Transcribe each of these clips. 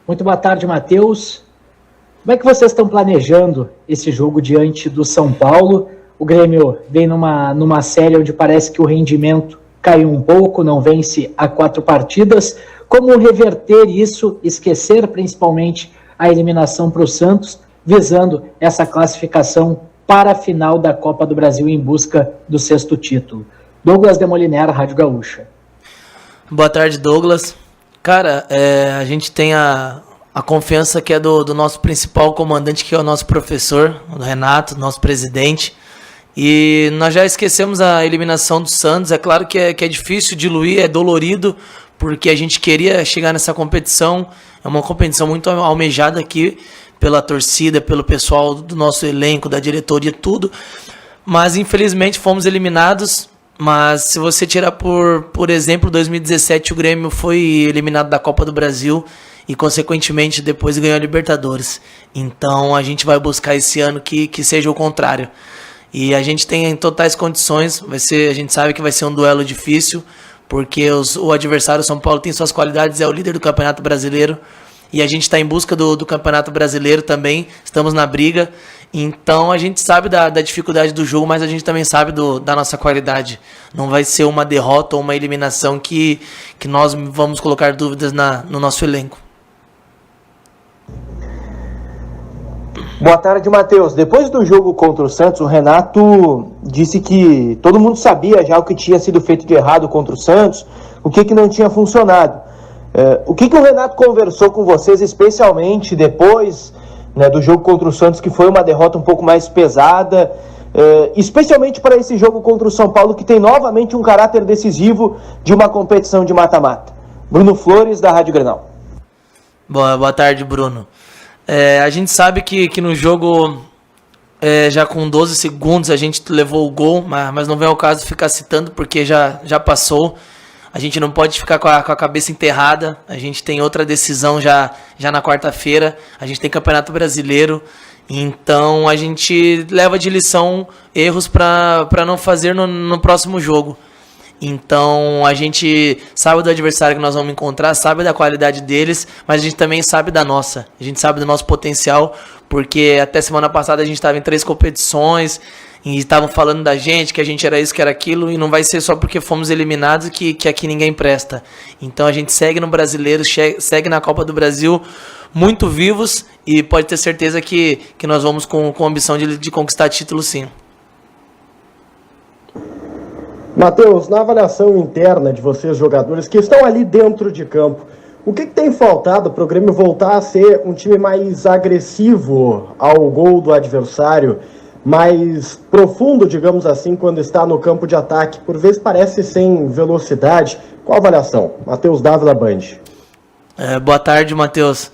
Muito boa tarde, Matheus. Como é que vocês estão planejando esse jogo diante do São Paulo? O Grêmio vem numa série onde parece que o rendimento caiu um pouco, não vence há 4 partidas. Como reverter isso, esquecer principalmente a eliminação para o Santos, visando essa classificação para a final da Copa do Brasil em busca do 6º título? Douglas Demoliner, Rádio Gaúcha. Boa tarde, Douglas. Cara, a gente tem a confiança que é do nosso principal comandante, que é o nosso professor, o Renato, nosso presidente. E nós já esquecemos a eliminação do Santos. É claro que é difícil diluir, é dolorido, porque a gente queria chegar nessa competição. É uma competição muito almejada aqui pela torcida, pelo pessoal do nosso elenco, da diretoria, tudo. Mas infelizmente fomos eliminados. Mas se você tirar por exemplo, 2017 o Grêmio foi eliminado da Copa do Brasil e consequentemente depois ganhou a Libertadores. Então a gente vai buscar esse ano que seja o contrário. E a gente tem totais condições, a gente sabe que vai ser um duelo difícil, porque o adversário São Paulo tem suas qualidades, é o líder do Campeonato Brasileiro. E a gente está em busca do Campeonato Brasileiro também, estamos na briga. Então a gente sabe da dificuldade do jogo, mas a gente também sabe da nossa qualidade. Não vai ser uma derrota ou uma eliminação que nós vamos colocar dúvidas no nosso elenco. Boa tarde, Matheus. Depois do jogo contra o Santos, o Renato disse que todo mundo sabia já o que tinha sido feito de errado contra o Santos, o que não tinha funcionado. O que o Renato conversou com vocês, especialmente depois, né, do jogo contra o Santos, que foi uma derrota um pouco mais pesada, especialmente para esse jogo contra o São Paulo, que tem novamente um caráter decisivo de uma competição de mata-mata? Bruno Flores, da Rádio Grenal. Boa tarde, Bruno. A gente sabe que no jogo, já com 12 segundos, a gente levou o gol, mas não vem ao caso ficar citando, porque já passou. A gente não pode ficar com a cabeça enterrada. A gente tem outra decisão já na quarta-feira. A gente tem Campeonato Brasileiro. Então a gente leva de lição erros para não fazer no próximo jogo. Então a gente sabe do adversário que nós vamos encontrar, sabe da qualidade deles, mas a gente também sabe da nossa. A gente sabe do nosso potencial, porque até semana passada a gente estava em 3 competições e estavam falando da gente, que a gente era isso, que era aquilo, e não vai ser só porque fomos eliminados que aqui ninguém presta. Então a gente segue no Brasileiro, segue na Copa do Brasil, muito vivos, e pode ter certeza que nós vamos com a ambição de conquistar título, sim. Matheus, na avaliação interna de vocês, jogadores que estão ali dentro de campo, o que tem faltado para o Grêmio voltar a ser um time mais agressivo ao gol do adversário, mais profundo, digamos assim, quando está no campo de ataque? Por vezes parece sem velocidade. Qual a avaliação? Matheus Dávila, Band. Boa tarde, Matheus.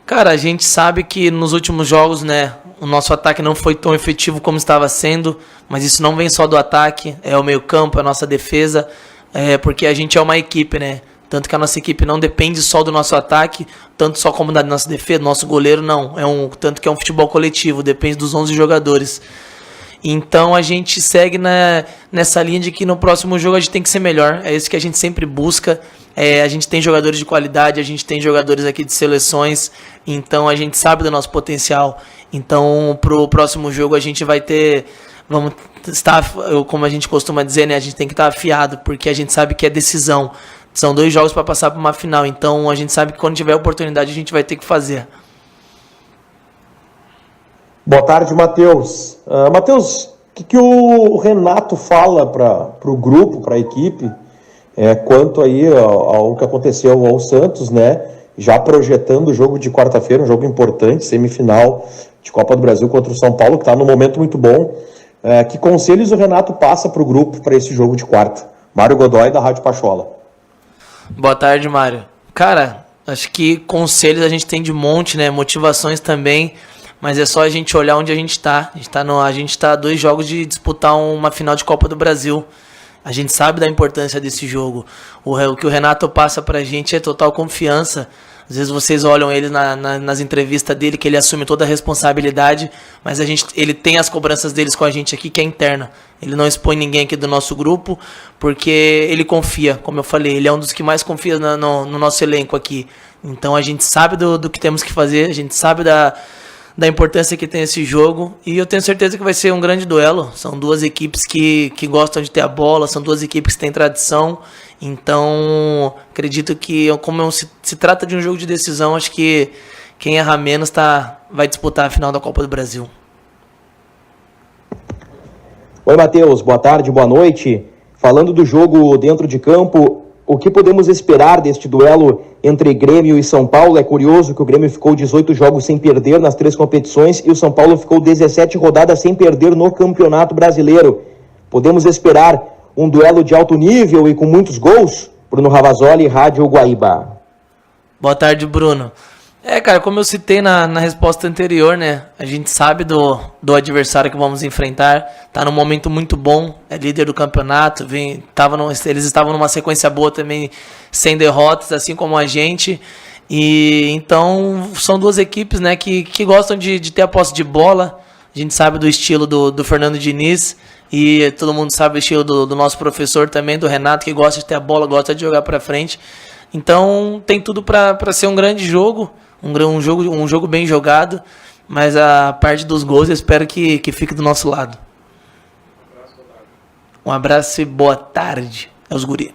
Cara, a gente sabe que nos últimos jogos, né, o nosso ataque não foi tão efetivo como estava sendo, mas isso não vem só do ataque, é o meio-campo, é a nossa defesa, porque a gente é uma equipe, né? Tanto que a nossa equipe não depende só do nosso ataque, tanto só como da nossa defesa, do nosso goleiro, não. Tanto que é um futebol coletivo, depende dos 11 jogadores. Então a gente segue nessa linha de que no próximo jogo a gente tem que ser melhor. É isso que a gente sempre busca. A gente tem jogadores de qualidade, a gente tem jogadores aqui de seleções, então a gente sabe do nosso potencial. Então pro próximo jogo a gente vai vamos estar, como a gente costuma dizer, né, a gente tem que estar afiado, porque a gente sabe que é decisão. São 2 jogos para passar para uma final, então a gente sabe que quando tiver oportunidade a gente vai ter que fazer. Boa tarde, Matheus. Matheus, o que o Renato fala para o grupo, para a equipe, quanto aí ao que aconteceu ao Santos, né? Já projetando o jogo de quarta-feira, um jogo importante, semifinal de Copa do Brasil contra o São Paulo, que está num momento muito bom. Que conselhos o Renato passa para o grupo para esse jogo de quarta? Mário Godoy, da Rádio Pachola. Boa tarde, Mário. Cara, acho que conselhos a gente tem de monte, né? Motivações também, mas é só a gente olhar onde a gente está. A gente está a 2 jogos de disputar uma final de Copa do Brasil. A gente sabe da importância desse jogo. O que o Renato passa pra gente é total confiança. Às vezes vocês olham ele nas entrevistas dele, que ele assume toda a responsabilidade, mas ele tem as cobranças deles com a gente aqui, que é interna. Ele não expõe ninguém aqui do nosso grupo, porque ele confia, como eu falei, ele é um dos que mais confia no nosso elenco aqui. Então a gente sabe do que temos que fazer, a gente sabe da importância que tem esse jogo, e eu tenho certeza que vai ser um grande duelo. São duas equipes que gostam de ter a bola, são duas equipes que têm tradição. Então, acredito que, como se trata de um jogo de decisão, acho que quem errar menos vai disputar a final da Copa do Brasil. Oi, Matheus, boa tarde, boa noite. Falando do jogo dentro de campo, o que podemos esperar deste duelo entre Grêmio e São Paulo? É curioso que o Grêmio ficou 18 jogos sem perder nas 3 competições e o São Paulo ficou 17 rodadas sem perder no Campeonato Brasileiro. Podemos esperar um duelo de alto nível e com muitos gols? Bruno Ravazoli, Rádio Guaíba. Boa tarde, Bruno. Cara, como eu citei na resposta anterior, né? A gente sabe do adversário que vamos enfrentar. Tá num momento muito bom, é líder do campeonato. Eles estavam numa sequência boa também, sem derrotas, assim como a gente. E então são duas equipes, né, que gostam de ter a posse de bola. A gente sabe do estilo do Fernando Diniz. E todo mundo sabe o estilo do nosso professor também, do Renato, que gosta de ter a bola, gosta de jogar pra frente. Então tem tudo pra ser um grande jogo, um jogo bem jogado, mas a parte dos gols eu espero que fique do nosso lado. Um abraço e boa tarde aos guri.